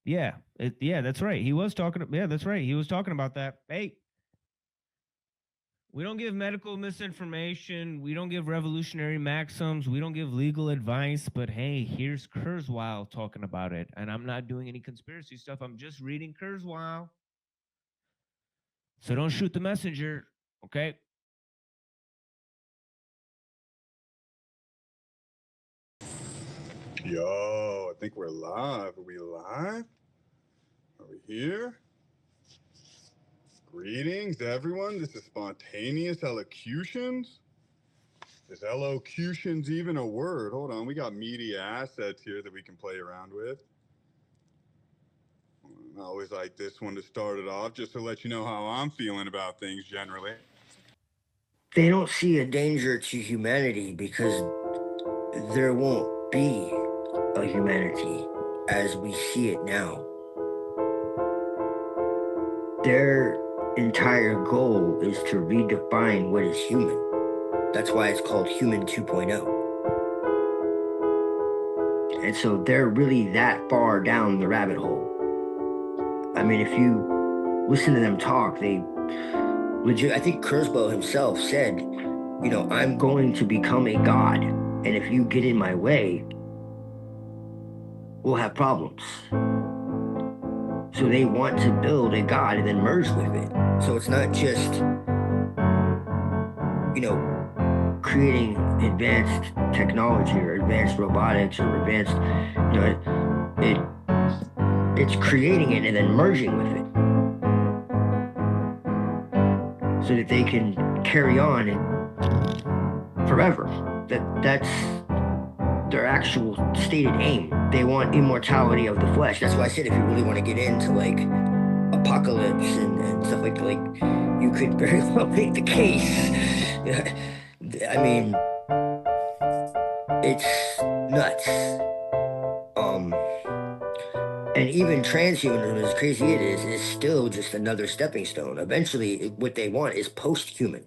Yeah, yeah, that's right. He was talking. Yeah, that's right. He was talking about that. Hey, we don't give medical misinformation. We don't give revolutionary maxims. We don't give legal advice. But hey, here's Kurzweil talking about it. And I'm not doing any conspiracy stuff. I'm just reading Kurzweil. So don't shoot the messenger, okay? Yo, I think we're live. Are we live? Are we here? Greetings, everyone. This is Spontaneous Elocutions. Is elocutions even a word? Hold on, we got media assets here that we can play around with. I always like this one to start it off, just to let you know how I'm feeling about things generally. They don't see a danger to humanity because there won't be a humanity as we see it now. Their entire goal is to redefine what is human. That's why it's called Human 2.0. And so they're really that far down the rabbit hole. I mean, if you listen to them talk, they legit, I think Kurzweil himself said, you know, I'm going to become a god, and if you get in my way, we'll have problems. So they want to build a god and then merge with it. So it's not just, you know, creating advanced technology or advanced robotics or advanced, you know, it's creating it and then merging with it so that they can carry on and forever. That's their actual stated aim. They want immortality of the flesh. That's why I said if you really want to get into like apocalypse and stuff like you could very well make the case. I mean, it's nuts. And even transhumanism, as crazy it is still just another stepping stone. Eventually, what they want is post-human.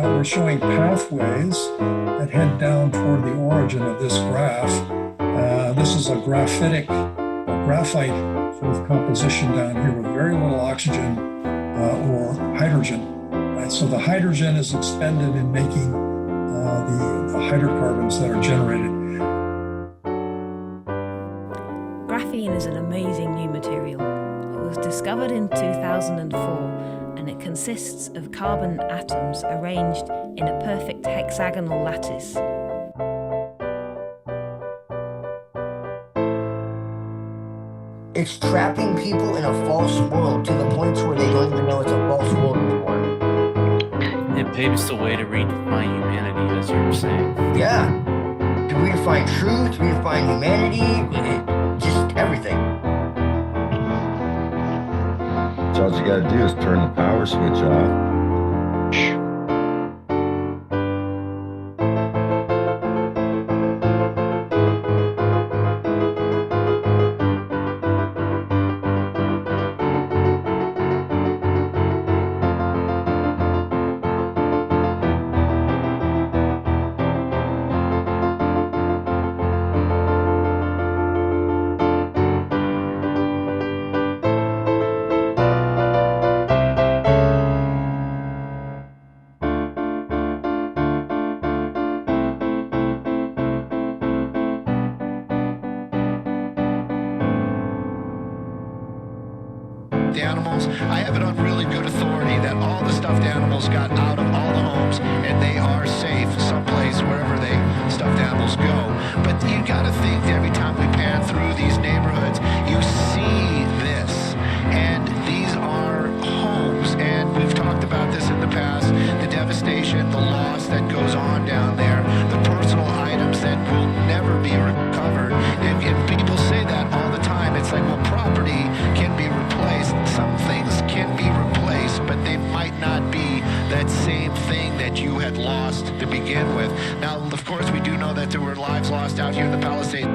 We're showing pathways that head down toward the origin of this graph. This is a graphite sort of composition down here with very little oxygen or hydrogen. And so the hydrogen is expended in making the hydrocarbons that are generated. Graphene is an amazing new material. It was discovered in 2004. And it consists of carbon atoms arranged in a perfect hexagonal lattice. It's trapping people in a false world to the point where they don't even know it's a false world anymore. It paves the way to redefine humanity, as you were saying. Yeah. To redefine truth, redefine humanity, just everything. So all you gotta do is turn the power switch off. Animals. I have it on really good authority that all the stuffed animals got out of all the homes and they are safe someplace wherever they stuffed animals go. But you got to think every time we pan through these neighborhoods, you see this, and these are homes, and we've talked about this in the past, the devastation, the loss that goes on down there, the personal items that will never be recovered. And people say that all the time. It's like, well, property can be replaced. Some things can be replaced, but they might not be that same thing that you had lost to begin with. Now, of course, we do know that there were lives lost out here in the Palisades.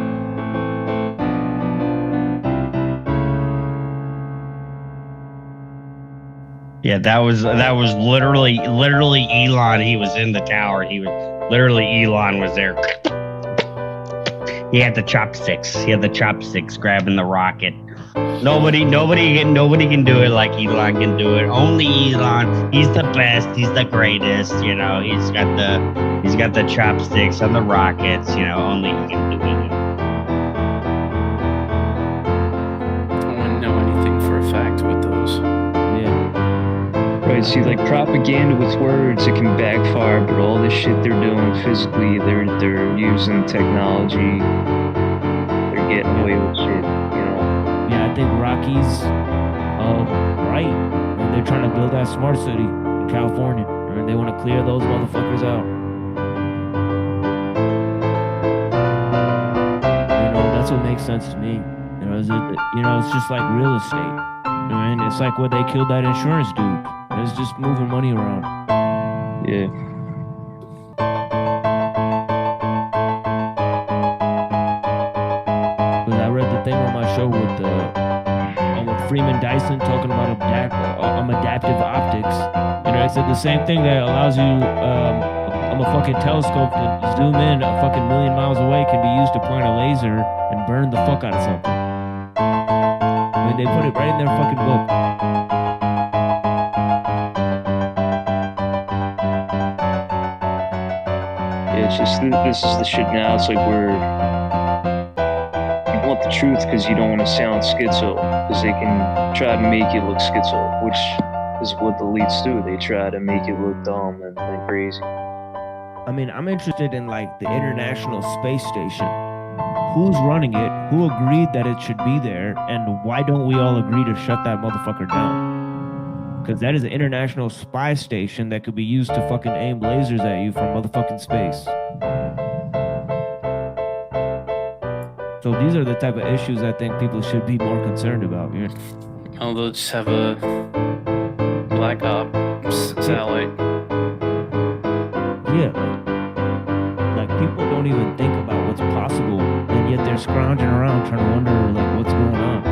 Yeah, that was literally Elon. He was in the tower. He was literally Elon was there. He had the chopsticks grabbing the rocket. Nobody can do it like Elon can do it. Only Elon. He's the best. He's the greatest. You know, he's got the chopsticks and the rockets. You know, only he can do it. I wouldn't know anything for a fact with those. Right, see, like propaganda with words, it can backfire, but all this shit they're doing physically, they're using technology, they're getting away with shit, you know. Yeah, I think Rocky's right. And they're trying to build that smart city in California, and they want to clear those motherfuckers out. You know, that's what makes sense to me. You know, it's just like real estate. I mean, it's like what they killed that insurance dude. It's just moving money around. Yeah. Because I read the thing on my show with Freeman Dyson talking about adaptive optics. You know, I said the same thing that allows you on a fucking telescope to zoom in a fucking million miles away can be used to point a laser and burn the fuck out of something. I mean, they put it right in their fucking book. It's just, this is the shit now. It's like you want the truth because you don't want to sound schizo, because they can try to make you look schizo, which is what the elites do. They try to make you look dumb and crazy. I mean, I'm interested in like the International Space Station. Who's running it? Who agreed that it should be there? And why don't we all agree to shut that motherfucker down? Because that is an international spy station that could be used to fucking aim lasers at you from motherfucking space. So these are the type of issues I think people should be more concerned about. Yeah. Oh, they'll just have a black ops satellite. Yeah, like people don't even think about what's possible, and yet they're scrounging around trying to wonder like what's going on.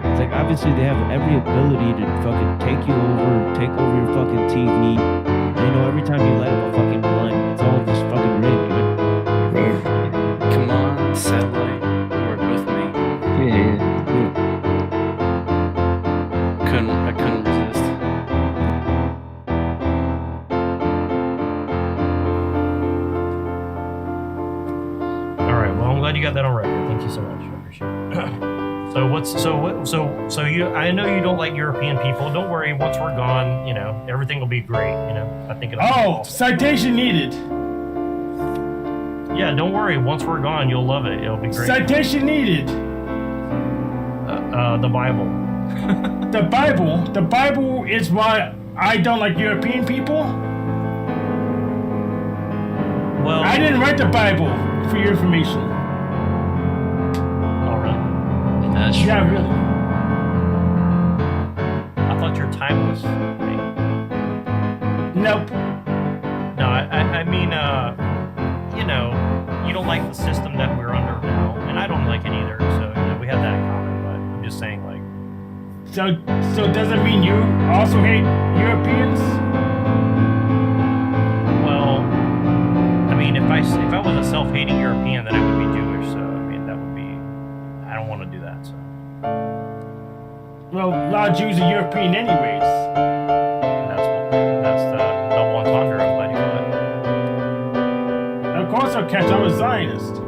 It's like obviously they have every ability to fucking take over your fucking TV. They know every time you light up a fucking blunt, it's all just fucking rigged, dude. Right. Come on, satellite, work with me. Yeah. I couldn't resist. All right. Well, I'm glad you got that on record. Thank you so much. I appreciate it. So you, I know you don't like European people. Don't worry. Once we're gone, you know, everything will be great. You know, I think it'll be awesome. Citation needed. Yeah, don't worry. Once we're gone, you'll love it. It'll be great. Citation needed. The Bible. The Bible is why I don't like European people. Well, I didn't write the Bible, for your information. Oh, really? That's true. Yeah, really. I thought you're timeless. Nope. No, I mean, you know, you don't like the system that we're under now, and I don't like it either. So you know, we have that in common. But I'm just saying, like. So does it mean you also hate Europeans? Well, I mean, if I was a self-hating European, then I would be Jewish. So I mean, that would be. I don't want to do that. So. Well, a lot of Jews are European anyways. That's the double entendre. I'm glad you got it. Of course I'll catch. I'm a Zionist.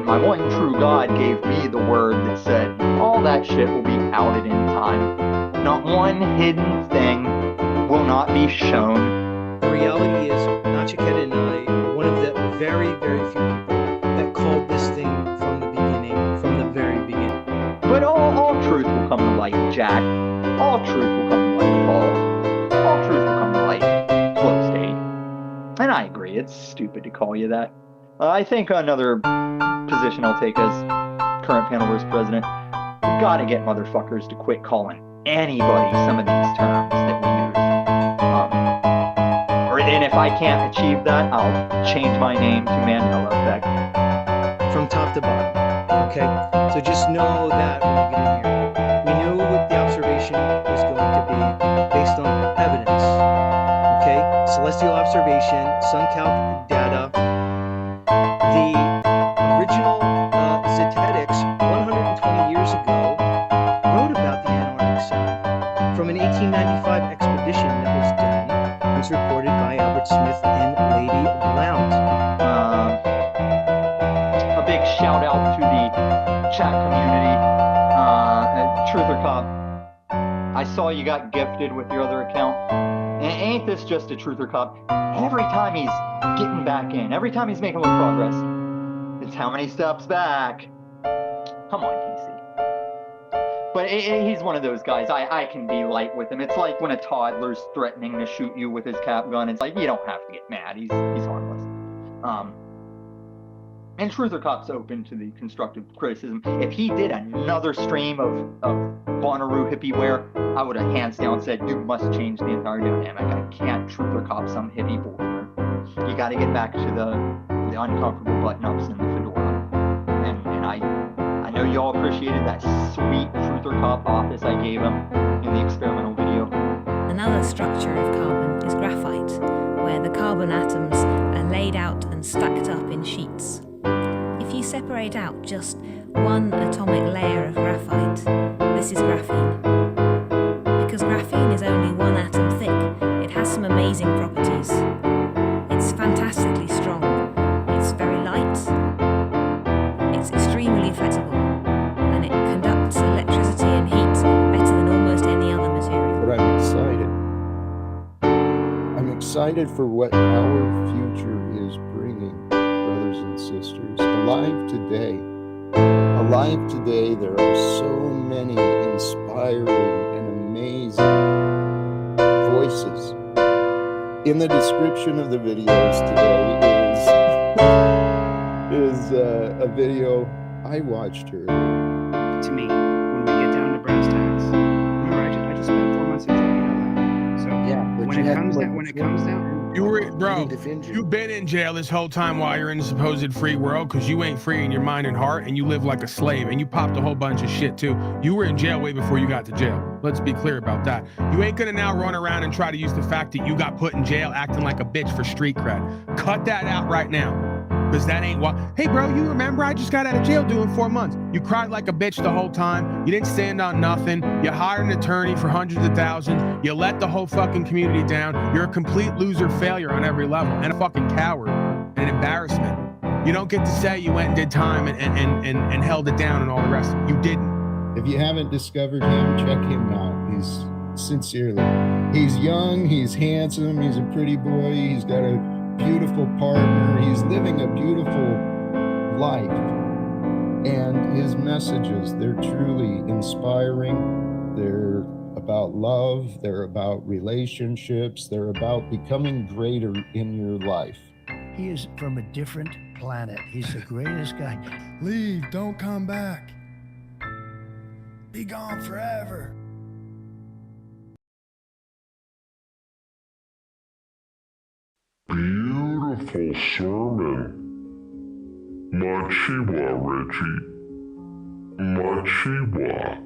My one true God gave me the word that said, all that shit will be outed in time. Not one hidden thing will not be shown. The reality is, Nachiketa and I are one of the very, very few people that called this thing from the beginning, from the very beginning. But all truth will come to light, Jack. All truth will come to light, Paul. All truth will come to light, Flow State. And I agree, it's stupid to call you that. I think another position I'll take as current Panelverse president, We gotta get motherfuckers to quit calling anybody some of these terms that we use. And if I can't achieve that, I'll change my name to Mandela Effect. From top to bottom. Okay? So just know that when you get in here, we knew what the observation was going to be based on evidence. Okay? Celestial observation, SunCalc data. The original Zetetics 120 years ago wrote about the Antarctic Sun from an 1895 expedition that was done. It was reported by Albert Smith and Lady Blount. A big shout out to the chat community. Truther Cop, I saw you got gifted with your other account. And ain't this just a Truther Cop? Every time he's getting back in, every time he's making a little progress, it's how many steps back? Come on, TC. But he's one of those guys, I can be light with him. It's like when a toddler's threatening to shoot you with his cap gun. It's like, you don't have to get mad. He's harmless. And Truther Cop's open to the constructive criticism. If he did another stream of Bonnaroo hippieware, I would have hands down said, you must change the entire dynamic. I can't Truther Cop some hippie bullshit. You gotta get back to the uncomfortable button-ups and the fedora. And I know y'all appreciated that sweet Truther Cop office I gave him in the experimental video. Another structure of carbon is graphite, where the carbon atoms are laid out and stacked up in sheets. If you separate out just one atomic layer of graphite, this is graphene. Because graphene is only one atom thick, it has some amazing properties. It's fantastically strong, it's very light, it's extremely flexible, and it conducts electricity and heat better than almost any other material. But I'm excited. I'm excited for what our future is bringing, brothers and sisters. Alive today, there are so many inspiring and amazing voices. In the description of the videos today is a video I watched her. To me, when we get down to brass tacks, remember I just spent 4 months in jail. So yeah, when it comes down, you were, bro, you've been in jail this whole time while you're in the supposed free world, because you ain't free in your mind and heart, and you live like a slave, and you popped a whole bunch of shit too. You were in jail way before you got to jail. Let's be clear about that. You ain't gonna now run around and try to use the fact that you got put in jail acting like a bitch for street cred. Cut that out right now. Because that ain't what. Hey, bro, you remember I just got out of jail doing 4 months. You cried like a bitch the whole time. You didn't stand on nothing. You hired an attorney for hundreds of thousands. You let the whole fucking community down. You're a complete loser failure on every level, and a fucking coward and an embarrassment. You don't get to say you went and did time and held it down and all the rest of it. You didn't. If you haven't discovered him, check him out. He's sincerely. He's young, he's handsome, he's a pretty boy, he's got a beautiful partner, he's living a beautiful life, and his messages, they're truly inspiring. They're about love, they're about relationships, they're about becoming greater in your life. He is from a different planet. He's the greatest guy. Leave, don't come back. Be gone forever. Beautiful sermon. Machiwa, Richie. Machiwa.